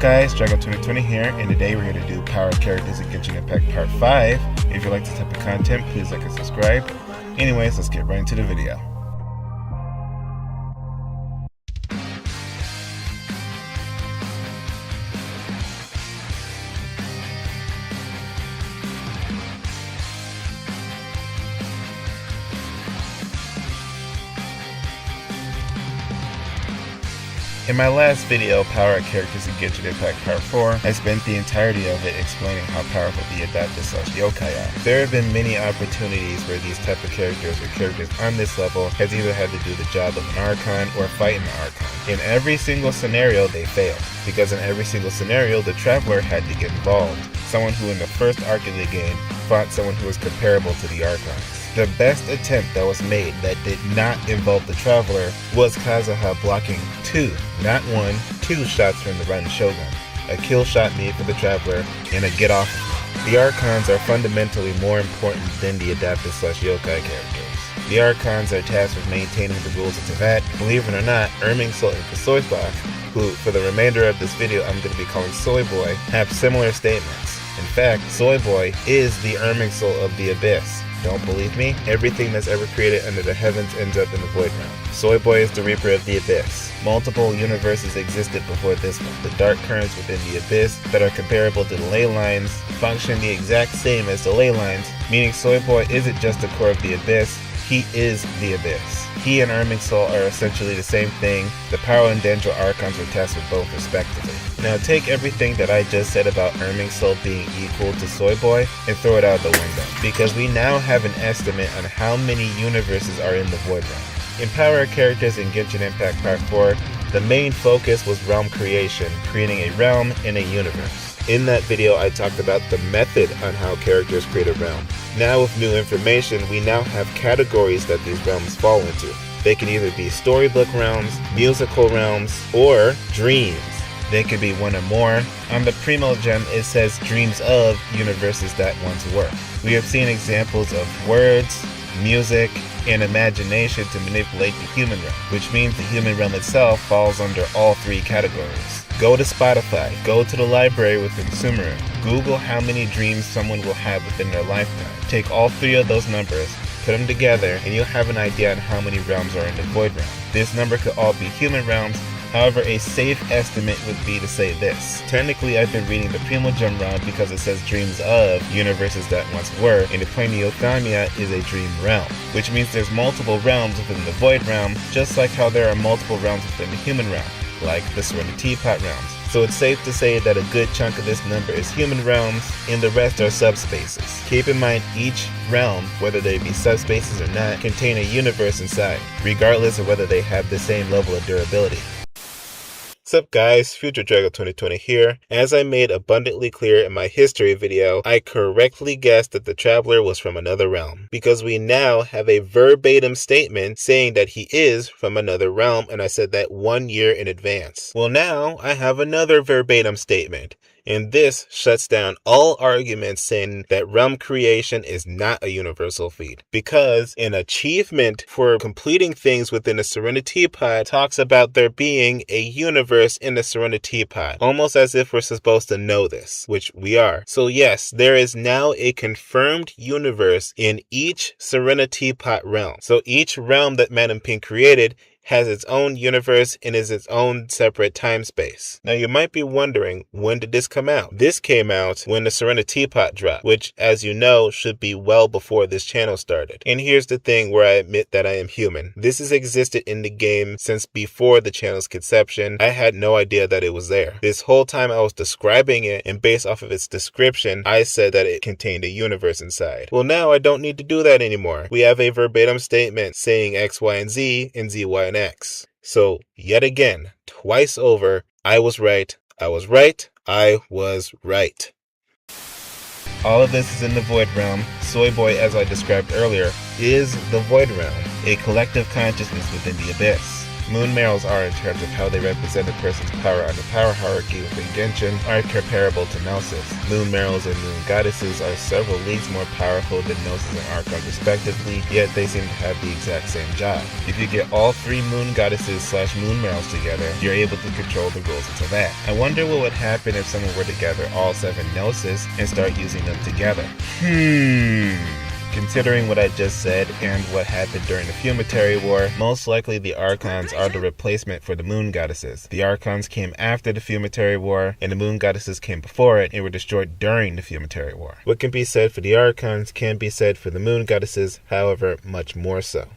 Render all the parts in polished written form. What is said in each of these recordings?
guys, Dragon2020 here, and today we're here to do Power Characters in Genshin Impact Part 5. If you like this type of content, please like and subscribe. Anyways, let's get right into the video. In my last video, Power Characters in Genshin Impact Part 4, I spent the entirety of it explaining how powerful the Adeptus/Youkai are. There have been many opportunities where these type of characters or characters on this level has either had to do the job of an Archon or fight an Archon. In every single scenario, they failed, because in every single scenario, the Traveler had to get involved. Someone who in the first arc of the game fought someone who was comparable to the Archons. The best attempt that was made that did not involve the Traveler was Kazuha blocking not one, two shots from the Raiden Shogun. A kill shot made for the Traveler and a get off. The Archons are fundamentally more important than the Adeptus/Youkai characters. The Archons are tasked with maintaining the rules of Teyvat. Believe it or not, Erming-Soul and Kasoibach, who for the remainder of this video I'm going to be calling Soy Boy, have similar statements. In fact, Soy Boy is the Erming-Soul of the Abyss. Don't believe me? Everything that's ever created under the heavens ends up in the Void Realm. Soy Boy is the Reaper of the Abyss. Multiple universes existed before this one. The dark currents within the Abyss that are comparable to the ley lines function the exact same as the ley lines, meaning Soy Boy isn't just the core of the Abyss, he is the Abyss. He and Erming-Soul are essentially the same thing. The Power and Dendro Archons were tasked with both respectively. Now take everything that I just said about Erming-Soul being equal to Soy Boy and throw it out the window, because we now have an estimate on how many universes are in the Void Realm. In Power Characters in Genshin Impact Part 4, the main focus was realm creation, creating a realm in a universe. In that video, I talked about the method on how characters create a realm. Now with new information, we now have categories that these realms fall into. They can either be storybook realms, musical realms, or dreams. They could be one or more. On the Primogem, it says dreams of universes that once were. We have seen examples of words, music, and imagination to manipulate the human realm, which means the human realm itself falls under all three categories. Go to Spotify, go to the library within Sumeru, Google how many dreams someone will have within their lifetime. Take all three of those numbers, put them together, and you'll have an idea on how many realms are in the Void Realm. This number could all be human realms. However, a safe estimate would be to say this. Technically, I've been reading the Primogem realm because it says dreams of universes that once were, and the Planetothamia is a dream realm, which means there's multiple realms within the Void Realm, just like how there are multiple realms within the human realm, like the Serenitea Pot realms. So it's safe to say that a good chunk of this number is human realms, and the rest are subspaces. Keep in mind each realm, whether they be subspaces or not, contain a universe inside, regardless of whether they have the same level of durability. What's up guys, Future Dragon2020 here. As I made abundantly clear in my history video, I correctly guessed that the Traveler was from another realm, because we now have a verbatim statement saying that he is from another realm, and I said that 1 year in advance. Well, now I have another verbatim statement, and this shuts down all arguments saying that realm creation is not a universal feat, because an achievement for completing things within a Serenitea Pot talks about there being a universe in the Serenitea Pot, almost as if we're supposed to know this, which we are. So yes, there is now a confirmed universe in each Serenitea Pot realm. So each realm that Madame Pink created has its own universe and is its own separate time space. Now you might be wondering, when did this come out? This came out when the Serenitea Pot dropped, which as you know should be well before this channel started. And here's the thing where I admit that I am human. This has existed in the game since before the channel's conception. I had no idea that it was there. This whole time I was describing it, and based off of its description, I said that it contained a universe inside. Well, now I don't need to do that anymore. We have a verbatim statement saying X, Y, and Z, and Z, Y, and X. So, yet again, twice over, I was right, I was right, I was right. All of this is in the Void Realm. Soy Boy, as I described earlier, is the Void Realm, a collective consciousness within the Abyss. Moon males are, in terms of how they represent a person's power on the power hierarchy within Genshin, are comparable to Gnosis. Moon males and moon goddesses are several leagues more powerful than Gnosis and Archons respectively, yet they seem to have the exact same job. If you get all three moon goddesses / moon males together, you're able to control the rules into that. I wonder what would happen if someone were to gather all 7 Gnosis and start using them together. Considering what I just said and what happened during the Fumetary War, most likely the Archons are the replacement for the Moon Goddesses. The Archons came after the Fumetary War, and the Moon Goddesses came before it and were destroyed during the Fumetary War. What can be said for the Archons can be said for the Moon Goddesses, however, much more so.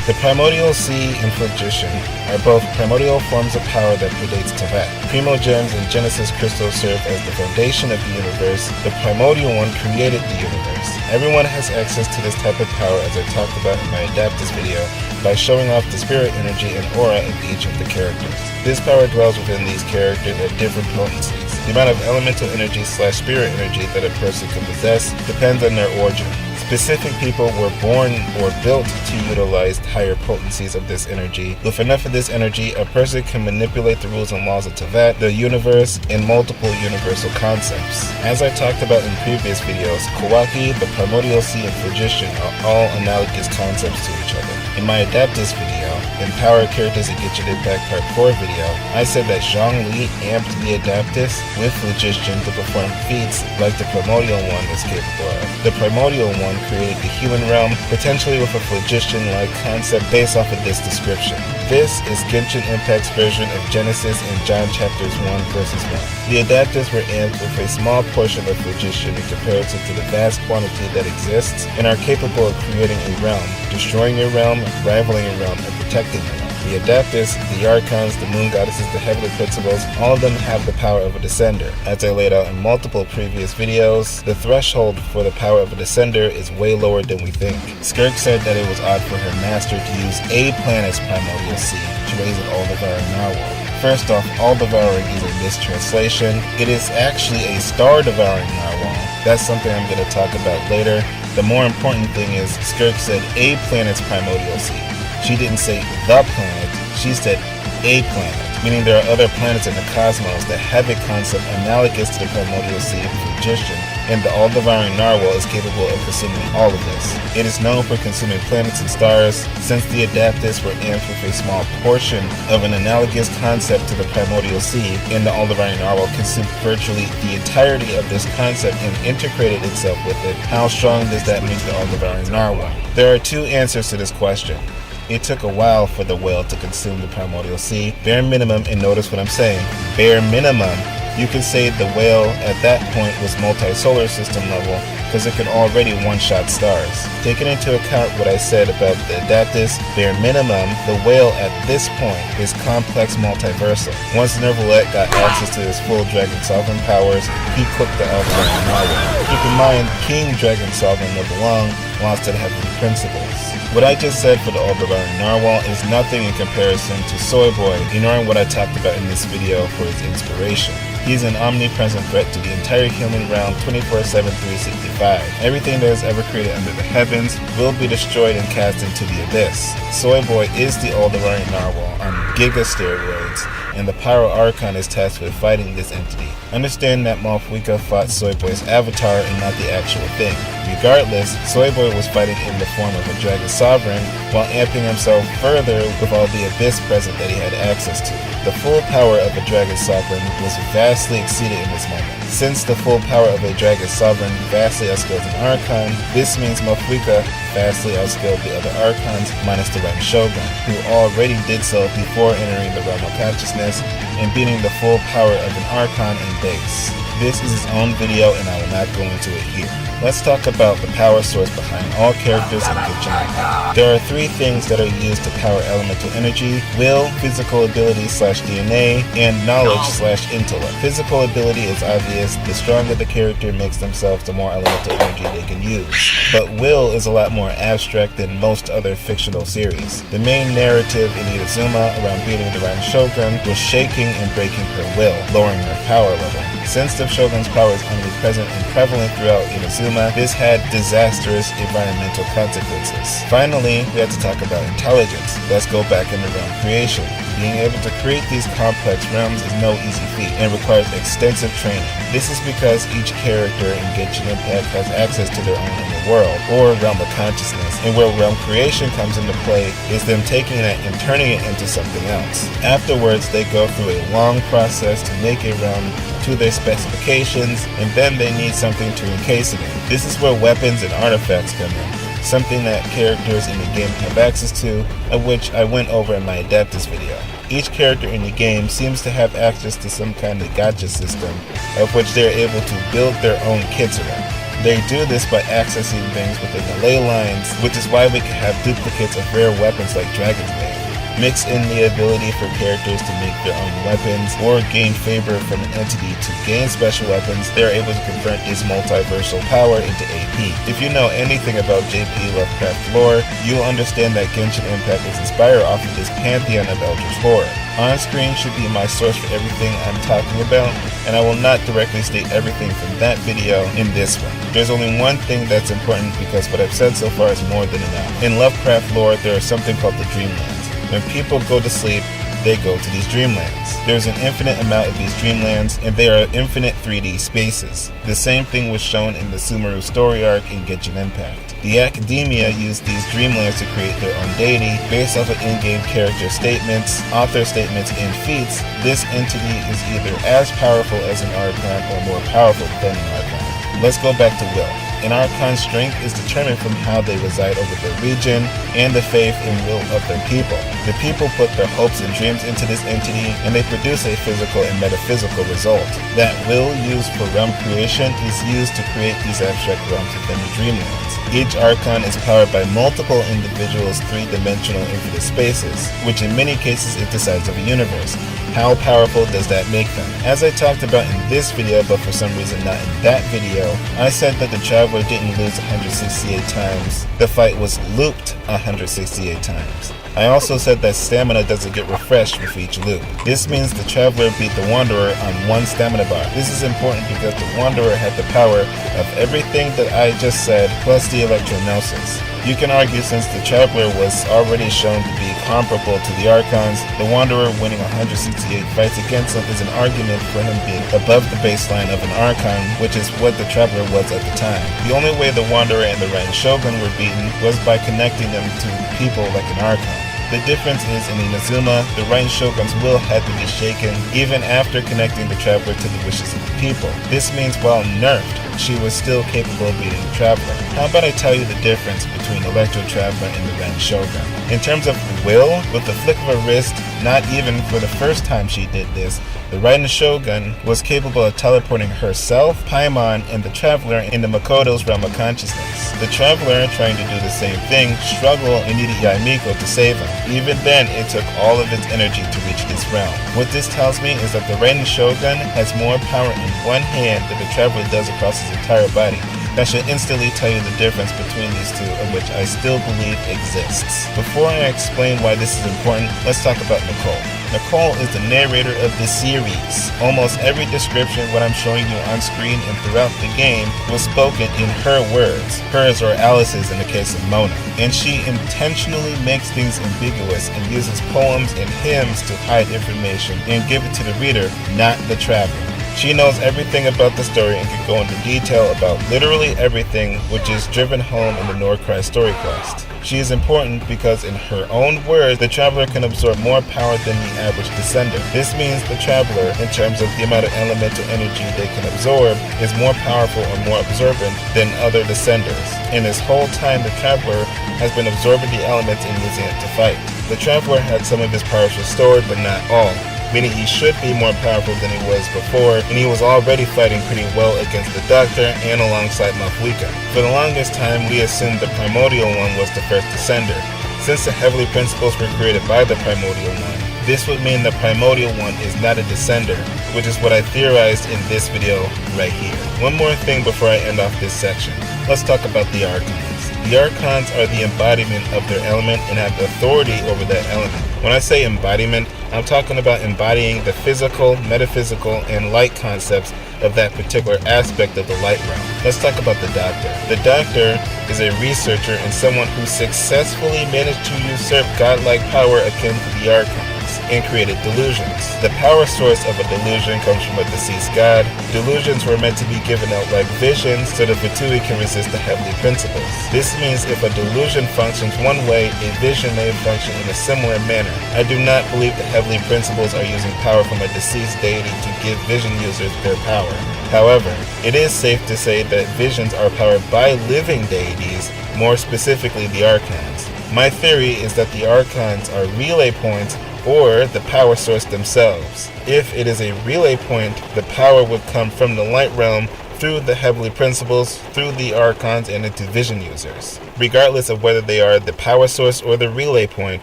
The Primordial Sea and Phlegician are both primordial forms of power that predates Tevat. Primogems and Genesis crystals serve as the foundation of the universe. The Primordial One created the universe. Everyone has access to this type of power, as I talked about in my Adeptus video, by showing off the spirit energy and aura of each of the characters. This power dwells within these characters at different potencies. The amount of elemental energy / spirit energy that a person can possess depends on their origin. Specific people were born or built to utilize higher potencies of this energy. With enough of this energy, a person can manipulate the rules and laws of Tevat, the universe, and multiple universal concepts. As I talked about in previous videos, Kawaki, the Primordial Sea, and Phlegician are all analogous concepts to each other. In my Adeptus video, and Power Characters in Genshin Impact Part 4 video, I said that Zhongli amped the Adeptus with Phlegician to perform feats like the Primordial One was capable of. The Primordial One created the human realm, potentially with a Phlegician-like concept based off of this description. This is Genshin Impact's version of Genesis in John chapters 1 verses 1. The Adeptus were amped with a small portion of Phlegician in comparison to the vast quantity that exists, and are capable of creating a realm, destroying a realm, rivaling a realm, and protecting a realm. The Adeptus, the Archons, the Moon Goddesses, the Heavenly Principles, all of them have the power of a Descender. As I laid out in multiple previous videos, the threshold for the power of a Descender is way lower than we think. Skirk said that it was odd for her master to use a planet's Primordial Sea to raise an all-devouring narwhal. First off, all-devouring is a mistranslation. It is actually a star-devouring narwhal. That's something I'm going to talk about later. The more important thing is, Skirk said a planet's Primordial Sea. She didn't say the planet, she said a planet, meaning there are other planets in the cosmos that have a concept analogous to the Primordial Sea of Phlegician, and the all-devouring narwhal is capable of consuming all of this. It is known for consuming planets and stars. Since the Adeptus were amped with a small portion of an analogous concept to the Primordial Sea, and the all-devouring narwhal consumed virtually the entirety of this concept and integrated itself with it, how strong does that make the all-devouring narwhal? There are 2 answers to this question. It took a while for the whale to consume the Primordial Sea. Bare minimum, and notice what I'm saying, bare minimum, you could say the whale at that point was multi-solar system level because it could already one-shot stars. Taking into account what I said about the Adeptus, bare minimum, the whale at this point is complex multiversal. Once Nervalette got access to his full Dragon Sovereign powers, he cooked the all-devouring narwhal. Keep in mind, King Dragon Sovereign Nebulong wants to have the principles. What I just said for the all-devouring narwhal is nothing in comparison to Soy Boy, ignoring what I talked about in this video for his inspiration. He is an omnipresent threat to the entire human realm 24/7, 365. Everything that is ever created under the heavens will be destroyed and cast into the abyss. Soy Boy is the all-devouring narwhal on giga steroids, and the Pyro Archon is tasked with fighting this entity. Understand that Malfuika fought Soy Boy's avatar and not the actual thing. Regardless, Soy Boy was fighting in the form of a Dragon Sovereign while amping himself further with all the abyss present that he had access to. The full power of a Dragon Sovereign was vastly exceeded in this moment. Since the full power of a Dragon Sovereign vastly outscaled an Archon, this means Malfuika vastly outscaled the other Archons minus the Raiden Shogun, who already did so before entering the realm of consciousness and beating the full power of an Archon in base. This is his own video and I will not go into it here. let's talk about the power source behind all characters in Genshin Impact. There are 3 things that are used to power elemental energy: will, physical ability / DNA, and knowledge / intellect. Physical ability is obvious. The stronger the character makes themselves, the more elemental energy they can use. But will is a lot more abstract than most other fictional series. The main narrative in Inazuma around beating the Raiden Shogun was shaking and breaking her will, lowering her power level. Since the Shogun's power is omnipresent and prevalent throughout Inazuma, this had disastrous environmental consequences. Finally, we have to talk about intelligence. Let's go back into realm creation. Being able to create these complex realms is no easy feat and requires extensive training. This is because each character in Genshin Impact has access to their own inner world, or realm of consciousness, and where realm creation comes into play is them taking that and turning it into something else. Afterwards, they go through a long process to make a realm to their specifications, and then they need something to encase it in. This is where weapons and artifacts come in, something that characters in the game have access to, of which I went over in my Adeptus video. Each character in the game seems to have access to some kind of gacha system, of which they are able to build their own kits around. They do this by accessing things within the ley lines, which is why we can have duplicates of rare weapons like Dragon's Bane. Mix in the ability for characters to make their own weapons or gain favor from an entity to gain special weapons, they are able to convert this multiversal power into AP. If you know anything about JP Lovecraft lore, you'll understand that Genshin Impact is inspired off of this pantheon of eldritch horror. On screen should be my source for everything I'm talking about, and I will not directly state everything from that video in this one. There's only one thing that's important because what I've said so far is more than enough. In Lovecraft lore, there is something called the Dreamlands. When people go to sleep, they go to these dreamlands. There's an infinite amount of these dreamlands, and they are infinite 3D spaces. The same thing was shown in the Sumeru story arc in Genshin Impact. The Academia used these dreamlands to create their own deity based off of in-game character statements, author statements, and feats. This entity is either as powerful as an Archon or more powerful than an Archon. Let's go back to will. An Archon's strength is determined from how they reside over their region and the faith and will of their people. The people put their hopes and dreams into this entity, and they produce a physical and metaphysical result. That will used for realm creation is used to create these abstract realms within the Dreamlands. Each Archon is powered by multiple individuals' 3-dimensional infinite spaces, which in many cases is the size of a universe. How powerful does that make them? As I talked about in this video, but for some reason not in that video, I said that the Traveler didn't lose 168 times. The fight was looped 168 times. I also said that stamina doesn't get refreshed with each loop. This means the Traveler beat the Wanderer on 1 stamina bar. This is important because the Wanderer had the power of everything that I just said, plus the Electro-Gnosis. You can argue since the Traveler was already shown to be comparable to the Archons, the Wanderer winning 168 fights against him is an argument for him being above the baseline of an Archon, which is what the Traveler was at the time. The only way the Wanderer and the Raiden Shogun were beaten was by connecting them to people like an Archon. The difference is in Inazuma, the Raiden Shogun's will had to be shaken even after connecting the Traveler to the wishes of the people. This means while nerfed, she was still capable of beating the Traveler. How about I tell you the difference between Electro Traveler and the Raiden Shogun? In terms of will, with the flick of a wrist, not even for the first time she did this, the Raiden Shogun was capable of teleporting herself, Paimon, and the Traveler into Makoto's realm of consciousness. The Traveler, trying to do the same thing, struggled and needed Yaimiko to save him. Even then, it took all of its energy to reach this realm. What this tells me is that the Raiden Shogun has more power in one hand than the Traveler does across his entire body. That should instantly tell you the difference between these two, of which I still believe exists. Before I explain why this is important, let's talk about Nicole. Nicole is the narrator of the series. Almost every description what I'm showing you on screen and throughout the game was spoken in her words. Hers or Alice's in the case of Mona. And she intentionally makes things ambiguous and uses poems and hymns to hide information and give it to the reader, not the Traveler. She knows everything about the story and can go into detail about literally everything, which is driven home in the Nordcry story quest. She is important because in her own words, the Traveler can absorb more power than the average descender. This means the Traveler, in terms of the amount of elemental energy they can absorb, is more powerful or more observant than other descenders. And this whole time, the Traveler has been absorbing the elements and using it to fight. The Traveler had some of his powers restored, but not all. meaning he should be more powerful than he was before, and he was already fighting pretty well against the Doctor and alongside Mafwika. For the longest time, we assumed the Primordial One was the first Descender. Since the Heavenly Principles were created by the Primordial One, this would mean the Primordial One is not a Descender, which is what I theorized in this video right here. One more thing before I end off this section. Let's talk about the Archons. The Archons are the embodiment of their element and have authority over that element. When I say embodiment, I'm talking about embodying the physical, metaphysical, and light concepts of that particular aspect of the light realm. Let's talk about the Doctor. The Doctor is a researcher and someone who successfully managed to usurp godlike power akin to the Archons and created delusions. The power source of a delusion comes from a deceased god. Delusions were meant to be given out like visions so the Fatui can resist the heavenly principles. This means if a delusion functions one way, a vision may function in a similar manner. I do not believe the heavenly principles are using power from a deceased deity to give vision users their power. However, it is safe to say that visions are powered by living deities, more specifically the Archons. My theory is that the Archons are relay points or the power source themselves. If it is a relay point, the power would come from the light realm through the heavenly principles, through the Archons, and into vision users. Regardless of whether they are the power source or the relay point,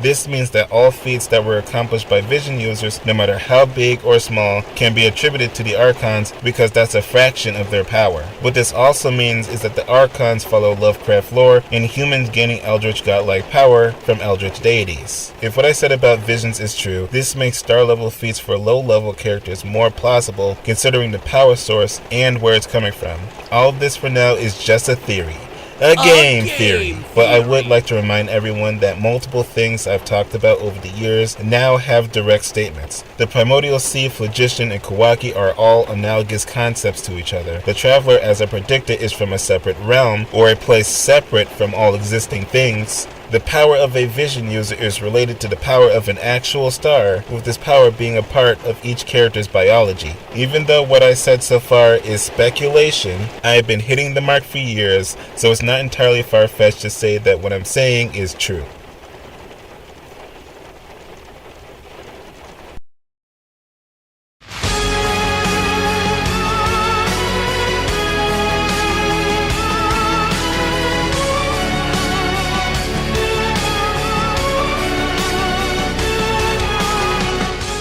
this means that all feats that were accomplished by vision users, no matter how big or small, can be attributed to the Archons because that's a fraction of their power. What this also means is that the Archons follow Lovecraft lore and humans gaining eldritch godlike power from eldritch deities. If what I said about visions is true, this makes star level feats for low level characters more plausible considering the power source and where it's coming from. All of this for now is just a theory. A game theory. But I would like to remind everyone that multiple things I've talked about over the years now have direct statements. The Primordial Sea, Phlogiston, and Kawaki are all analogous concepts to each other. The Traveler, as I predicted, is from a separate realm, or a place separate from all existing things. The power of a vision user is related to the power of an actual star, with this power being a part of each character's biology. Even though what I said so far is speculation, I have been hitting the mark for years, so it's not entirely far-fetched to say that what I'm saying is true.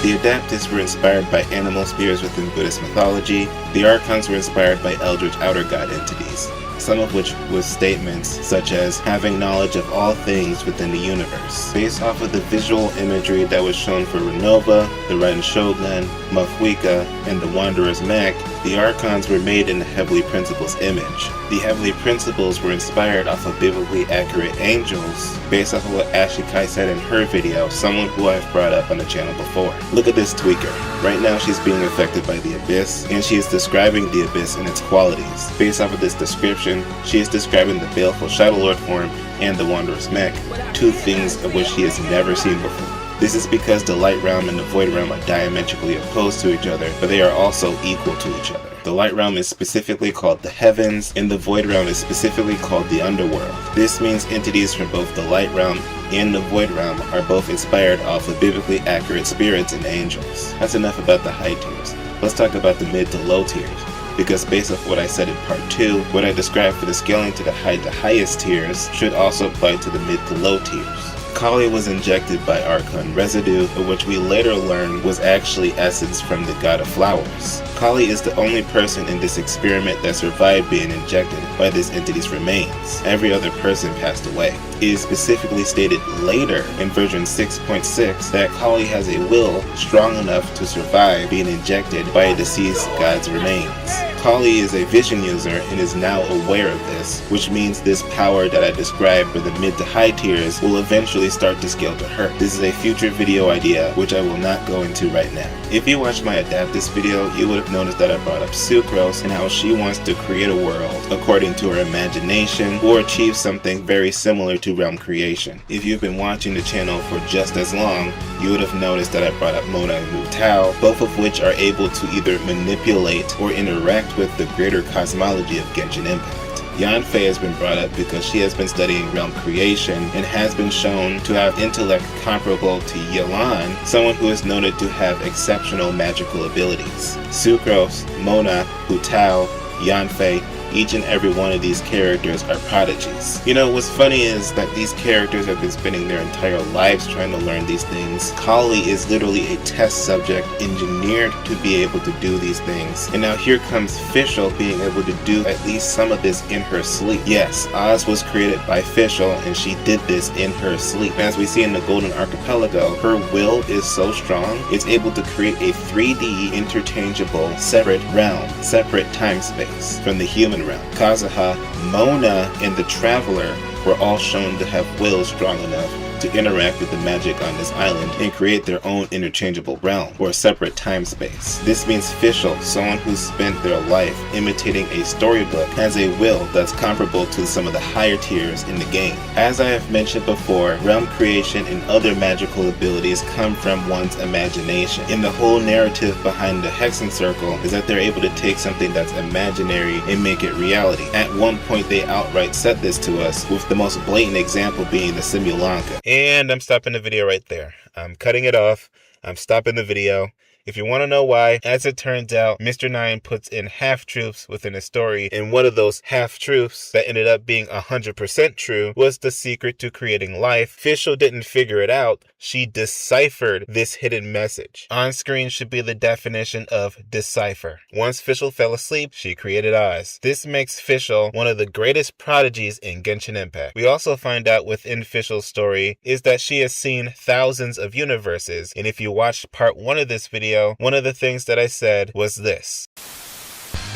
The Adeptus were inspired by animal spirits within Buddhist mythology. The Archons were inspired by eldritch outer god entities, some of which was statements such as having knowledge of all things within the universe. Based off of the visual imagery that was shown for Renova, the Raiden Shogun, Mafwika, and the Wanderer's Mech, the Archons were made in the Heavenly Principles image. The Heavenly Principles were inspired off of biblically accurate angels, based off of what Ashley Kai said in her video, someone who I've brought up on the channel before. Look at this tweaker. Right now she's being affected by the Abyss, and she is describing the Abyss and its qualities. Based off of this description, she is describing the baleful Shadow Lord form and the Wanderer's Mech, two things of which she has never seen before. This is because the Light Realm and the Void Realm are diametrically opposed to each other, but they are also equal to each other. The Light Realm is specifically called the Heavens, and the Void Realm is specifically called the Underworld. This means entities from both the Light Realm and the Void Realm are both inspired off of biblically accurate spirits and angels. That's enough about the high tiers. Let's talk about the mid to low tiers. Because based off what I said in part 2, what I described for the scaling to the highest tiers should also apply to the mid to low tiers. Collei was injected by Archon residue, which we later learned was actually essence from the god of flowers. Collei is the only person in this experiment that survived being injected by this entity's remains. Every other person passed away. It is specifically stated later in version 6.6 that Collei has a will strong enough to survive being injected by a deceased god's remains. Collei is a vision user and is now aware of this, which means this power that I described for the mid to high tiers will eventually start to scale to her. This is a future video idea which I will not go into right now. If you watched my Adeptus video, you would have noticed that I brought up Sucrose and how she wants to create a world according to her imagination or achieve something very similar to realm creation. If you've been watching the channel for just as long, you would have noticed that I brought up Mona and Mu Tao, both of which are able to either manipulate or interact with the greater cosmology of Genshin Impact. Yanfei has been brought up because she has been studying realm creation and has been shown to have intellect comparable to Yelan, someone who is noted to have exceptional magical abilities. Sucrose, Mona, Hutao, Yanfei, each and every one of these characters are prodigies. You know, what's funny is that these characters have been spending their entire lives trying to learn these things. Collei is literally a test subject engineered to be able to do these things. And now here comes Fischl being able to do at least some of this in her sleep. Yes, Oz was created by Fischl and she did this in her sleep. As we see in the Golden Archipelago, her will is so strong, it's able to create a 3D interchangeable separate realm, separate time-space from the human realm. Kazuha, Mona, and the Traveler were all shown to have wills strong enough to interact with the magic on this island and create their own interchangeable realm or separate time space. This means Fischl, someone who spent their life imitating a storybook, has a will that's comparable to some of the higher tiers in the game. As I have mentioned before, realm creation and other magical abilities come from one's imagination. And the whole narrative behind the Hexen Circle is that they're able to take something that's imaginary and make it reality. At one point they outright said this to us, with the most blatant example being the Simulanka. And I'm stopping the video right there. I'm cutting it off. I'm stopping the video. If you want to know why, as it turns out, Mr. Nine puts in half-truths within his story, and one of those half-truths that ended up being 100% true was the secret to creating life. Fischl didn't figure it out. She deciphered this hidden message. On screen should be the definition of decipher. Once Fischl fell asleep, she created Oz. This makes Fischl one of the greatest prodigies in Genshin Impact. We also find out within Fischl's story is that she has seen thousands of universes, and if you watched part 1 of this video, one of the things that I said was this.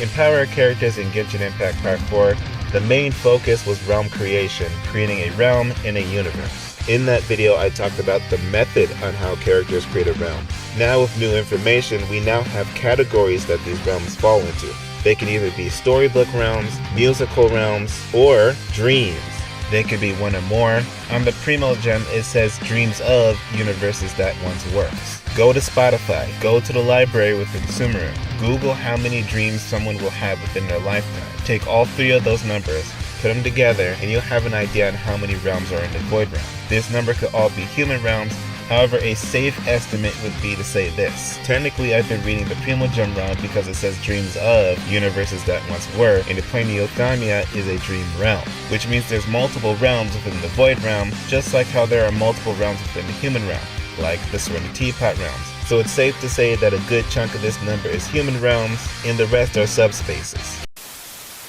In Power of Characters in Genshin Impact Part 4, the main focus was realm creation, creating a realm in a universe. In that video, I talked about the method on how characters create a realm. Now with new information, we now have categories that these realms fall into. They can either be storybook realms, musical realms, or dreams. They could be one or more. On the Primogem, it says dreams of universes that once works. Go to Spotify, go to the library within Sumeru, Google how many dreams someone will have within their lifetime. Take all 3 of those numbers, put them together, and you'll have an idea on how many realms are in the Void Realm. This number could all be human realms. However, a safe estimate would be to say this. Technically, I've been reading the Primogem realm because it says dreams of universes that once were, and the Planetothamia is a dream realm, which means there's multiple realms within the Void Realm, just like how there are multiple realms within the human realm, like the Serenitea Pot realms. So it's safe to say that a good chunk of this number is human realms, and the rest are subspaces.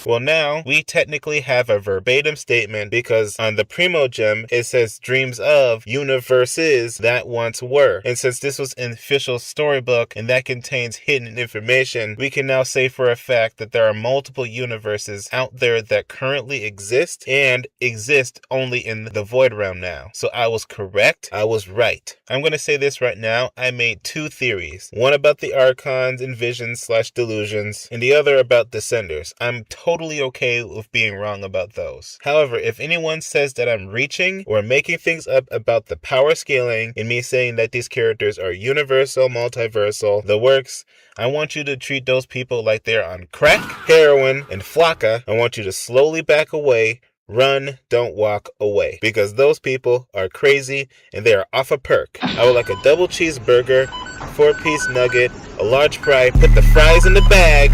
Well, now we technically have a verbatim statement because on the Primogem it says dreams of universes that once were. And since this was in Fischl's storybook and that contains hidden information, we can now say for a fact that there are multiple universes out there that currently exist and exist only in the Void Realm now. So I was correct. I was right. I'm going to say this right now. I made 2 theories. One about the Archons and Visions / Delusions, and the other about Descenders. I'm totally okay with being wrong about those. However, if anyone says that I'm reaching or making things up about the power scaling and me saying that these characters are universal, multiversal, the works, I want you to treat those people like they're on crack, heroin, and flakka. I want you to slowly back away. Run, don't walk away, because those people are crazy and they are off a perk. I would like a double cheeseburger, 4-piece nugget, a large fry, put the fries in the bag,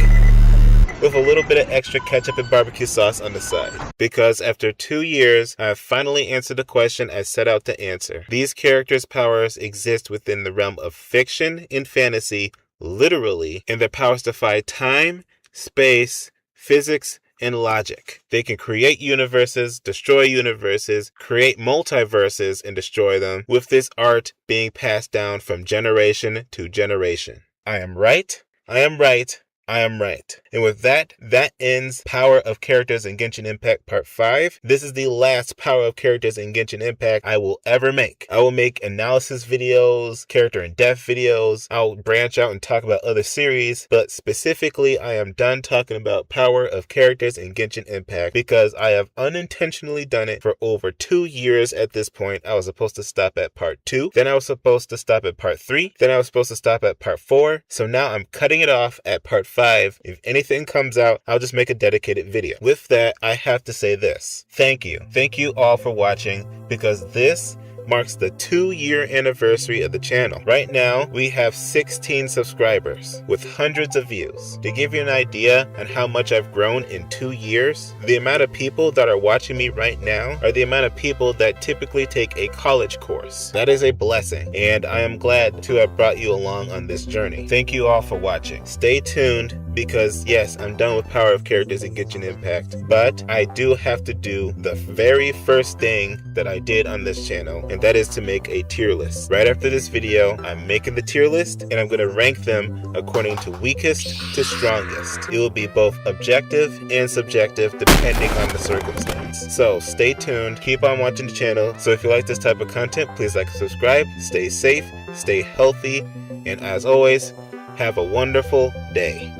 with a little bit of extra ketchup and barbecue sauce on the side. Because after 2 years, I have finally answered the question I set out to answer. These characters' powers exist within the realm of fiction and fantasy, literally, and their powers defy time, space, physics, and logic. They can create universes, destroy universes, create multiverses, and destroy them, with this art being passed down from generation to generation. I am right. I am right. I am right. And with that ends Power of Characters in Genshin Impact Part 5. This is the last Power of Characters in Genshin Impact I will ever make. I will make analysis videos, character in depth videos. I'll branch out and talk about other series, but specifically I am done talking about Power of Characters in Genshin Impact because I have unintentionally done it for over 2 years at this point. I was supposed to stop at Part 2, then I was supposed to stop at Part 3, then I was supposed to stop at Part 4, so now I'm cutting it off at Part 5. 5, if anything comes out, I'll just make a dedicated video. With that, I have to say this. Thank you. Thank you all for watching, because this marks the 2-year anniversary of the channel. Right now, we have 16 subscribers with hundreds of views. To give you an idea on how much I've grown in 2 years, the amount of people that are watching me right now are the amount of people that typically take a college course. That is a blessing, and I am glad to have brought you along on this journey. Thank you all for watching. Stay tuned, because yes, I'm done with Power of Characters in Genshin Impact, but I do have to do the very first thing that I did on this channel, and that is to make a tier list. Right after this video, I'm making the tier list, and I'm going to rank them according to weakest to strongest. It will be both objective and subjective depending on the circumstance. So stay tuned, keep on watching the channel. So if you like this type of content, please like and subscribe. Stay safe, stay healthy, and as always, have a wonderful day.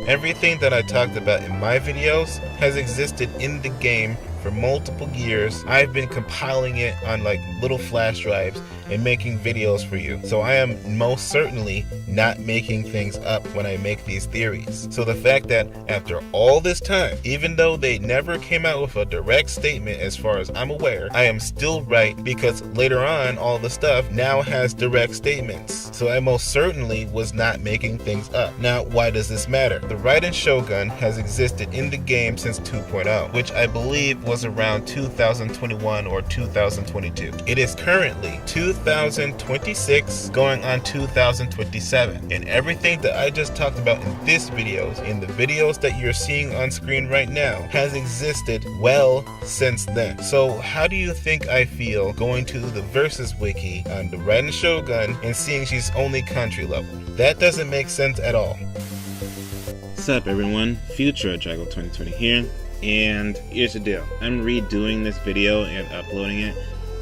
Everything that I talked about in my videos has existed in the game for multiple years. I've been compiling it on like little flash drives and making videos for you. So I am most certainly not making things up when I make these theories. So the fact that after all this time, even though they never came out with a direct statement as far as I'm aware, I am still right, because later on all the stuff now has direct statements. So I most certainly was not making things up. Now, why does this matter? The Raiden Shogun has existed in the game since 2.0, which I believe was around 2021 or 2022. It is currently 2026 going on 2027, and everything that I just talked about in this videos, in the videos that you're seeing on screen right now, has existed well since then. So how do you think I feel going to the Versus wiki on the Raiden Shogun and seeing she's only country level? That doesn't make sense at all. What's up everyone, Future Drago 2020 here, and here's the deal. I'm redoing this video and uploading it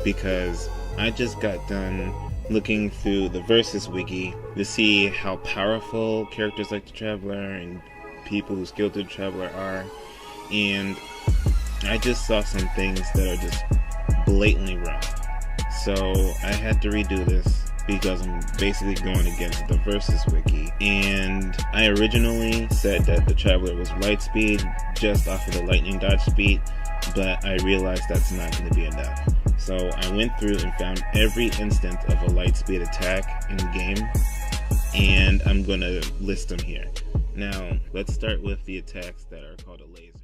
because I just got done looking through the Versus wiki to see how powerful characters like the Traveler and people who skilled the Traveler are, and I just saw some things that are just blatantly wrong. So I had to redo this because I'm basically going against the Versus wiki, and I originally said that the Traveler was light speed just off of the lightning dodge speed, but I realized that's not going to be enough. So I went through and found every instance of a light speed attack in the game, and I'm going to list them here. Now let's start with the attacks that are called a laser.